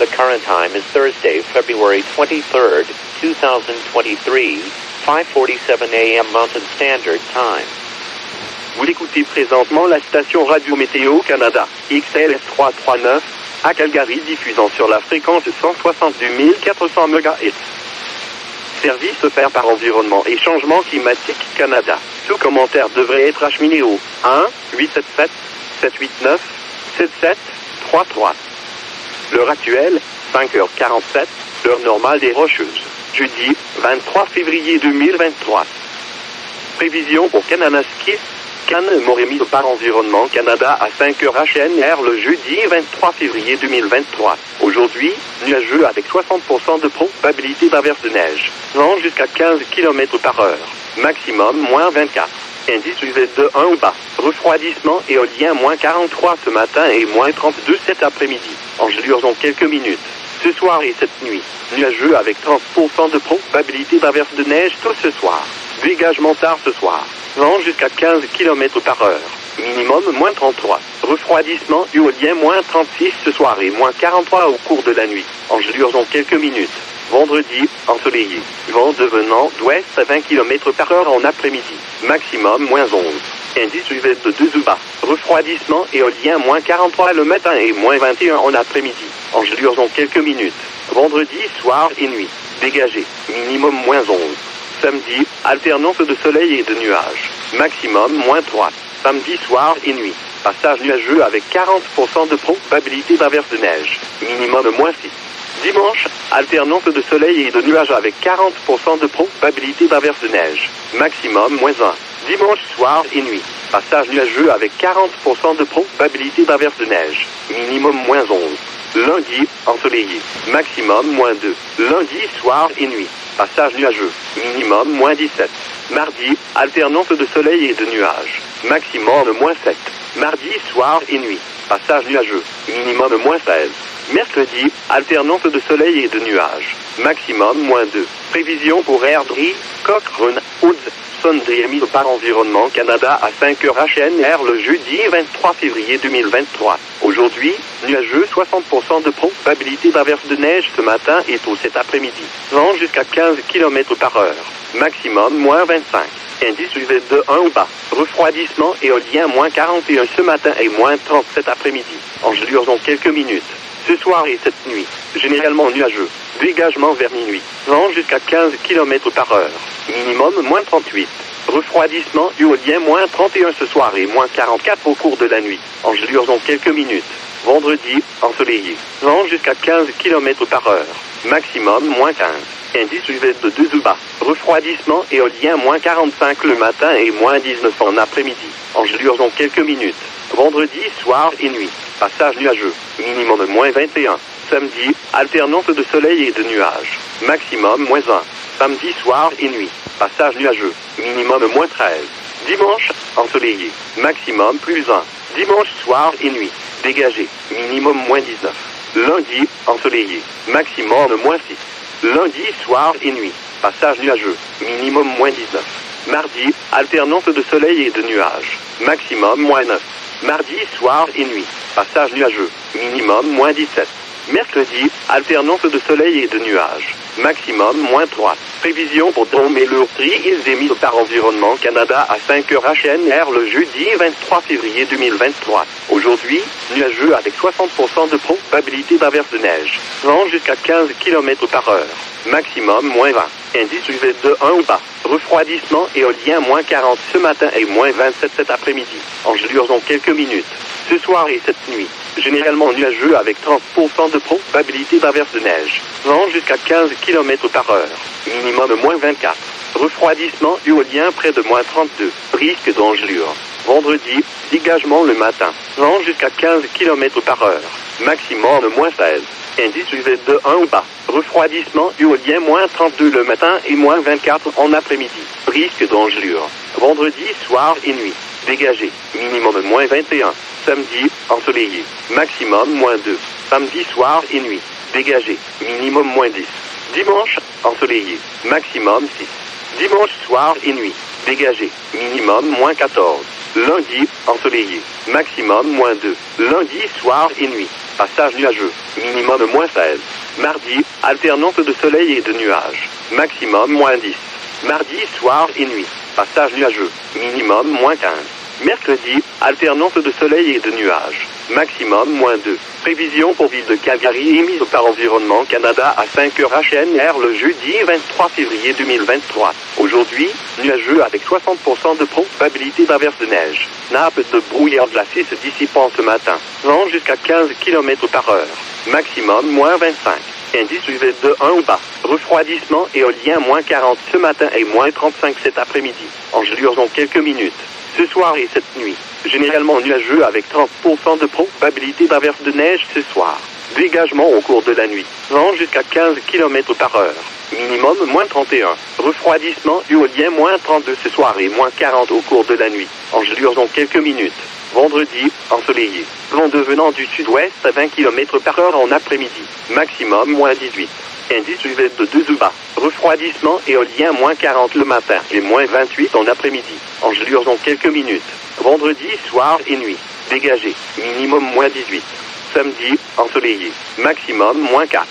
The current time is Thursday, February 23rd, 2023, 5:47 a.m. Mountain Standard Time. Vous écoutez présentement la station Radio Météo Canada, XLS 339, à Calgary, diffusant sur la fréquence de 162 400 MHz. Service offert par Environnement et Changement Climatique Canada. Tout commentaire devrait être acheminé au 1-877-789-7733. L'heure actuelle, 5h47, l'heure normale des Rocheuses. Jeudi, 23 février 2023. Prévision pour Kananaskis, Cannes-Moremi par Environnement Canada à 5h HNR le jeudi 23 février 2023. Aujourd'hui, nuageux avec 60% de probabilité d'averse de neige. Vent jusqu'à 15 km par heure. Maximum moins 24. Indice UV de 1 ou bas. Refroidissement éolien moins 43 ce matin et moins 32 cet après-midi. Engelures dans quelques minutes. Ce soir et cette nuit, nuageux avec 30% de probabilité d'averse de neige tout ce soir. Dégagement tard ce soir. Vent jusqu'à 15 km par heure. Minimum moins 33. Refroidissement éolien moins 36 ce soir et moins 43 au cours de la nuit. Engelures dans quelques minutes. Vendredi, ensoleillé. Vent devenant d'ouest à 20 km par heure en après-midi. Maximum moins 11. Indice UV de 2 ou bas. Refroidissement éolien moins 43 le matin et moins 21 en après-midi. Engelures dans quelques minutes. Vendredi, soir et nuit. Dégagé. Minimum moins 11. Samedi, alternance de soleil et de nuages. Maximum moins 3. Samedi soir et nuit. Passage nuageux avec 40% de probabilité d'averse de neige. Minimum moins 6. Dimanche, alternance de soleil et de nuages avec 40% de probabilité d'averse de neige. Maximum moins 1. Dimanche soir et nuit. Passage nuageux avec 40% de probabilité d'averse de neige. Minimum moins 11. Lundi, ensoleillé. Maximum moins 2. Lundi soir et nuit. Passage nuageux. Minimum moins 17. Mardi, alternance de soleil et de nuages. Maximum moins 7. Mardi soir et nuit. Passage nuageux. Minimum moins 16. Mercredi, alternance de soleil et de nuages. Maximum moins 2. Prévision pour Airdrie, Cochrane, Woods, Sondriemi par Environnement Canada à 5h HNR le jeudi 23 février 2023. Aujourd'hui, nuageux 60% de probabilité d'averse de neige ce matin et tôt cet après-midi. Vent jusqu'à 15 km par heure. Maximum moins 25. Indice UV de 1 ou bas. Refroidissement éolien moins 41 ce matin et moins 30 cet après-midi. Engelures dans quelques minutes. Ce soir et cette nuit, généralement nuageux. Dégagement vers minuit. Vent jusqu'à 15 km par heure. Minimum moins 38. Refroidissement éolien moins 31 ce soir et moins 44 au cours de la nuit. Engelures dans quelques minutes. Vendredi, ensoleillé. Vent jusqu'à 15 km par heure. Maximum moins 15. Indice UV de 2 ou bas. Refroidissement éolien moins 45 le matin et moins 19 en après-midi. Engelures dans quelques minutes. Vendredi, soir et nuit. Passage nuageux. Minimum moins 21. Samedi, alternance de soleil et de nuages. Maximum moins 1. Samedi soir et nuit. Passage nuageux. Minimum moins 13. Dimanche, ensoleillé. Maximum plus 1. Dimanche soir et nuit. Dégagé. Minimum moins 19. Lundi, ensoleillé. Maximum moins 6. Lundi soir et nuit. Passage nuageux. Minimum moins 19. Mardi, alternance de soleil et de nuages. Maximum moins 9. Mardi soir et nuit. Passage nuageux. Minimum moins 17. Mercredi, alternance de soleil et de nuages. Maximum moins 3. Prévision pour Drôme et Lourderie, îles émises par Environnement Canada à 5h HNR le jeudi 23 février 2023. Aujourd'hui, nuageux avec 60% de probabilité d'averse de neige. Vent jusqu'à 15 km par heure. Maximum moins 20. Indice UV de 1 ou bas. Refroidissement éolien moins 40 ce matin et moins 27 cet après-midi. Engelures dans quelques minutes. Ce soir et cette nuit, généralement nuageux avec 30% de probabilité d'averse de neige. Vent jusqu'à 15 km par heure. Minimum moins 24. Refroidissement éolien près de moins 32. Risque d'engelure. Vendredi, dégagement le matin. Vent jusqu'à 15 km par heure. Maximum moins 16. Indice UV de 1 ou bas. Refroidissement éolien moins 32 le matin et moins 24 en après-midi. Risque d'engelure. Vendredi, soir et nuit. Dégagé. Minimum moins 21. Samedi, ensoleillé. Maximum moins 2. Samedi soir et nuit. Dégagé. Minimum moins 10. Dimanche, ensoleillé. Maximum 6. Dimanche soir et nuit. Dégagé. Minimum moins 14. Lundi, ensoleillé. Maximum -2. Lundi, soir et nuit. Passage nuageux. Minimum -16. Mardi, alternance de soleil et de nuages. Maximum -10. Mardi, soir et nuit. Passage nuageux. Minimum -15. Mercredi, alternance de soleil et de nuages. Maximum -2. Prévision pour ville de Calgary émise par Environnement Canada à 5h HNR le jeudi 23 février 2023. Aujourd'hui, nuageux avec 60% de probabilité d'averse de neige. Nappe de brouillard glacé se dissipant ce matin. Vent jusqu'à 15 km par heure. Maximum -25. Indice UV de 1 ou bas. Refroidissement éolien -40 ce matin et -35 cet après-midi. Engelures dans quelques minutes. Ce soir et cette nuit, généralement nuageux avec 30% de probabilité d'averse de neige ce soir. Dégagement au cours de la nuit. Vent jusqu'à 15 km par heure. Minimum -31. Refroidissement éolien -32 ce soir et -40 au cours de la nuit. Engelures dans quelques minutes. Vendredi, ensoleillé. Vent devenant du sud-ouest à 20 km par heure en après-midi. Maximum -18. Indice UV de 2 ou bas. Refroidissement éolien -40 le matin et -28 en après-midi. Engelures dans quelques minutes. Vendredi, soir et nuit. Dégagé. Minimum -18. Samedi, ensoleillé. Maximum -4.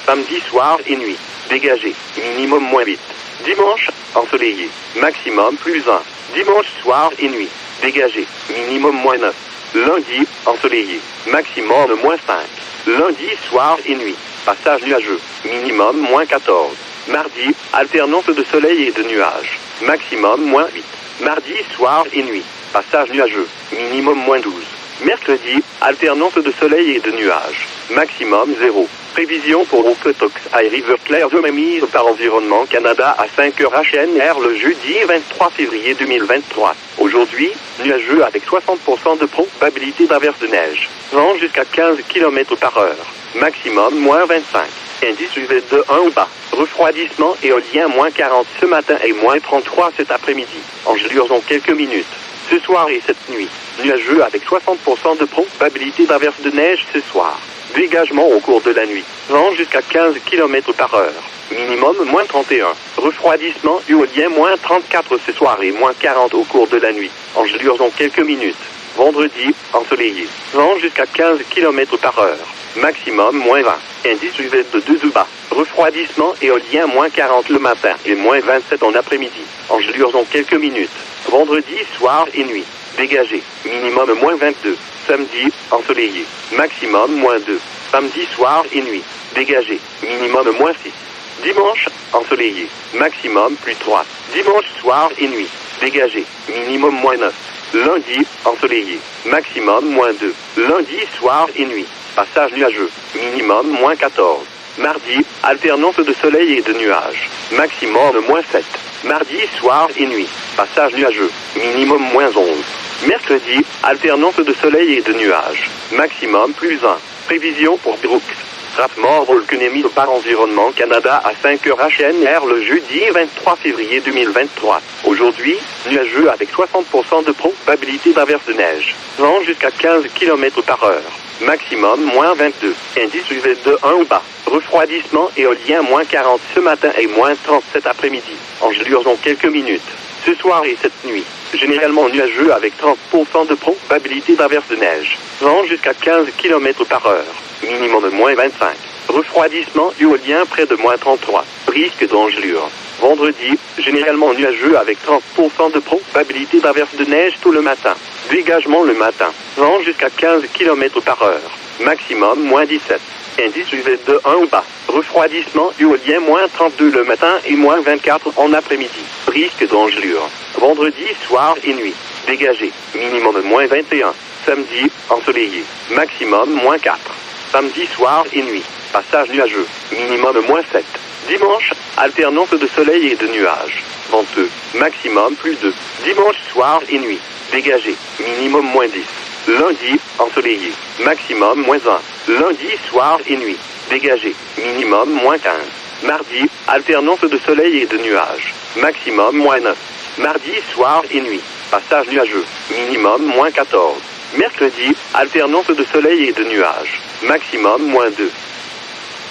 Samedi, soir et nuit. Dégagé. Minimum -8. Dimanche, ensoleillé. Maximum +1. Dimanche, soir et nuit. Dégagé. Minimum -9. Lundi, ensoleillé. Maximum -5. Lundi, soir et nuit. Passage nuageux. Minimum -14. Mardi, alternance de soleil et de nuages. Maximum -8. Mardi, soir et nuit. Passage nuageux. Minimum -12. Mercredi, alternance de soleil et de nuages. Maximum 0. Prévision pour Okotox High River Claire de mise par Environnement Canada à 5h HNR le jeudi 23 février 2023. Aujourd'hui, nuageux avec 60% de probabilité d'averse de neige. Vent jusqu'à 15 km par heure. Maximum -25. Indice UV de 1 ou bas. Refroidissement éolien -40 ce matin et -33 cet après-midi. Engelures dans quelques minutes. Ce soir et cette nuit, nuageux avec 60% de probabilité d'averse de neige ce soir. Dégagement au cours de la nuit. Vent jusqu'à 15 km par heure. Minimum -31. Refroidissement éolien -34 ce soir et -40 au cours de la nuit. Engelures dans quelques minutes. Vendredi, ensoleillé. Vent jusqu'à 15 km par heure. Maximum -20. Indice UV de 2 ou bas. Refroidissement éolien -40 le matin et -27 en après-midi. Engelures dans quelques minutes. Vendredi, soir et nuit. Dégagé. Minimum -22. Samedi, ensoleillé. Maximum -2. Samedi, soir et nuit. Dégagé. Minimum -6. Dimanche, ensoleillé. Maximum +3. Dimanche, soir et nuit. Dégagé. Minimum -9. Lundi, ensoleillé. Maximum -2. Lundi, soir et nuit. Passage nuageux. Minimum -14. Mardi, alternance de soleil et de nuages. Maximum -7. Mardi, soir et nuit. Passage nuageux. Minimum -11. Mercredi, alternance de soleil et de nuages. Maximum +1. Prévision pour Brooks. Strathmore Volcanémie par Environnement Canada à 5h HNR le jeudi 23 février 2023. Aujourd'hui, nuageux avec 60% de probabilité d'averse de neige. Vent jusqu'à 15 km par heure. Maximum -22. Indice UV de 1 ou bas. Refroidissement éolien -40 ce matin et -37 après-midi. Engelures dans quelques minutes. Ce soir et cette nuit, généralement nuageux avec 30% de probabilité d'averse de neige. Vent jusqu'à 15 km par heure. Minimum -25. Refroidissement éolien près de -33. Risque d'engelure. Vendredi, généralement nuageux avec 30% de probabilité d'averse de neige tout le matin. Dégagement le matin. Vent jusqu'à 15 km par heure. Maximum -17. Indice UV de 1 ou bas. Refroidissement éolien -32 le matin et -24 en après-midi. Risque d'engelure. Vendredi, soir et nuit. Dégagé. Minimum -21. Samedi, ensoleillé. Maximum -4. Samedi, soir et nuit. Passage nuageux. Minimum -7. Dimanche, alternance de soleil et de nuages. Venteux. Maximum +2. Dimanche, soir et nuit. Dégagé. Minimum -10. Lundi, ensoleillé. Maximum -1. Lundi, soir et nuit. Dégagé. Minimum -15. Mardi, alternance de soleil et de nuages. Maximum -9. Mardi, soir et nuit. Passage nuageux. Minimum -14. Mercredi, alternance de soleil et de nuages. Maximum -2.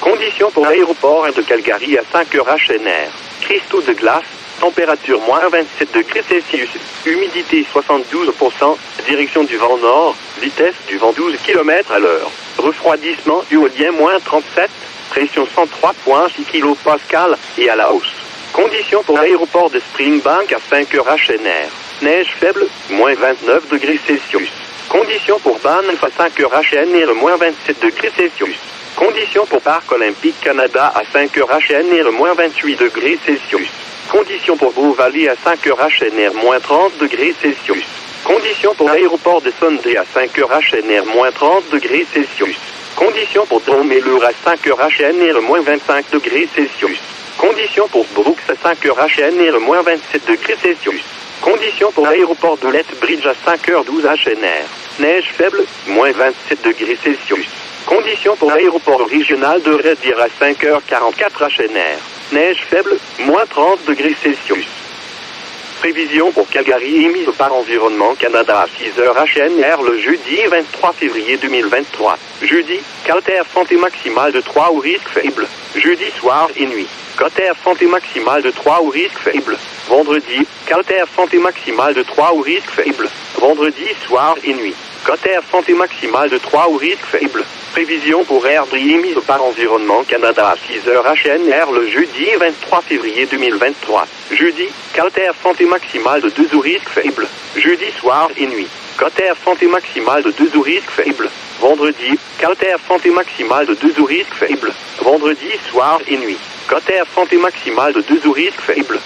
Conditions pour l'aéroport de Calgary à 5h HNR. Cristaux de glace, Température moins 27 degrés Celsius. Humidité 72%. Direction du vent nord. Vitesse du vent 12 km à l'heure. Refroidissement éolien moins 37. Pression 103,6 kPa et à la hausse. Conditions pour l'aéroport de Springbank à 5h HNR. Neige faible, moins 29 degrés Celsius. Conditions pour Banff à 5h HNR, moins 27 degrés Celsius. Conditions pour Parc Olympique Canada à 5h HNR, moins 28 degrés Celsius. Conditions pour Beauvalley à 5h HNR, moins 30 degrés Celsius. Conditions pour l'aéroport de Sundre à 5h HNR, moins 30 degrés Celsius. Conditions pour Dromellur à 5h HNR, moins 25 degrés Celsius. Conditions pour Brooks à 5h HNR, moins 27 degrés Celsius. Conditions pour l'aéroport de Lethbridge à 5h12 HNR. Neige faible, moins 27 degrés Celsius. Conditions pour l'aéroport régional de Red Deer à 5h44 HNR. Neige faible, moins 30 degrés Celsius. Prévision pour Calgary émise par Environnement Canada à 6h HNR le jeudi 23 février 2023. Jeudi, Calter santé maximale de 3 au risque faible. Jeudi soir et nuit. Calter santé maximale de 3 au risque faible. Vendredi, Calter santé maximale de 3 au risque faible. Vendredi soir et nuit. Calter santé maximale de 3 au risque faible. Prévision pour Airdrie émise par Environnement Canada à 6h HNR le jeudi 23 février 2023. Jeudi, Calter santé maximale de 2 au risque faible. Jeudi soir et nuit. Calter santé maximale de 2 au risque faible. Vendredi, Calter santé maximale de 2 au risque faible. Vendredi soir et nuit. Calter santé maximale de 2 au risque faible.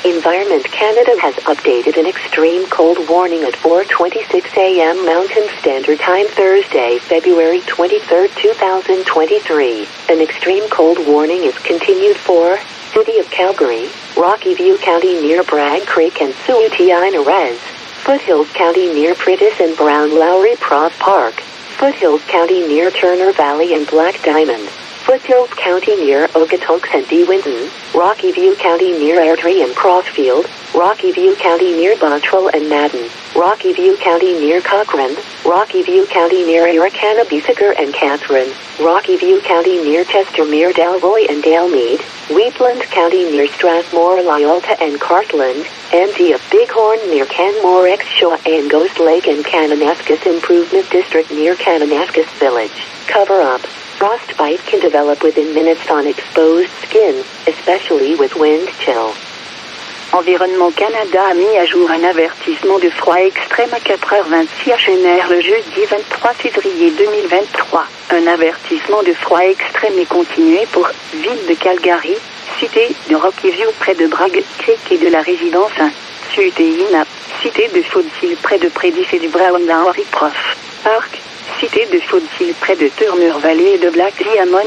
Environment Canada has updated an extreme cold warning at 4:26 a.m. Mountain Standard Time Thursday, February 23, 2023. An extreme cold warning is continued for City of Calgary, Rocky View County near Bragg Creek and Suuti-Inarez, Foothills County near Pritis and Brown Lowry Prof Park, Foothills County near Turner Valley and Black Diamond, Foothills County near Okotoks and DeWinton, Rocky View County near Airdrie and Crossfield, Rocky View County near Bottrell and Madden, Rocky View County near Cochrane, Rocky View County near Arikana, Beesiger and Catherine, Rocky View County near Chestermere, Dalroy and Dalmead, Wheatland County near Strathmore, Lyalta and Cartland, ND of Bighorn near Canmore, Exshaw and Ghost Lake and Kananaskis Improvement District near Kananaskis Village. Cover up. Frostbite can develop within minutes on exposed skin, especially with wind chill. Environnement Canada a mis à jour un avertissement de froid extrême à 4h26 HNR le jeudi 23 février 2023. Un avertissement de froid extrême est continué pour ville de Calgary, cité de Rocky View près de Bragg Creek et de la résidence 1, Suuti-Ina, cité de Foothills près de Prédis et du Brown Lowry Prof Park, cité de Foothills près de Turner Valley et de Black Diamond,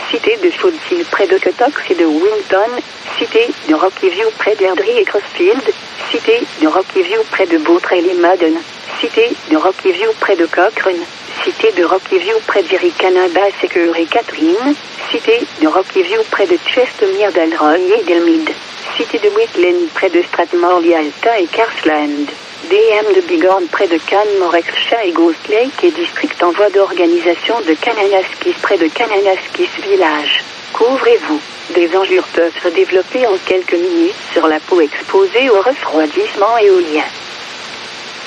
cité de Foothills près de Okotoks et de Winton, cité de Rocky View près d'Airdrie et Crossfield, cité de Rocky View près de Bottrell et Madden, cité de Rocky View près de Cochrane, cité de Rocky View près d'Arikana, Beesiger et Catherine, cité de Rocky View près de Chestermere, Dalroy et Dalmead, cité de Wheatland près de Strathmore, Lyalta et Carseland, DM de Bighorn près de Canmore, Exshaw et Ghost Lake et district en voie d'organisation de Kananaskis près de Kananaskis Village. Couvrez-vous. Des engelures peuvent se développer en quelques minutes sur la peau exposée au refroidissement éolien.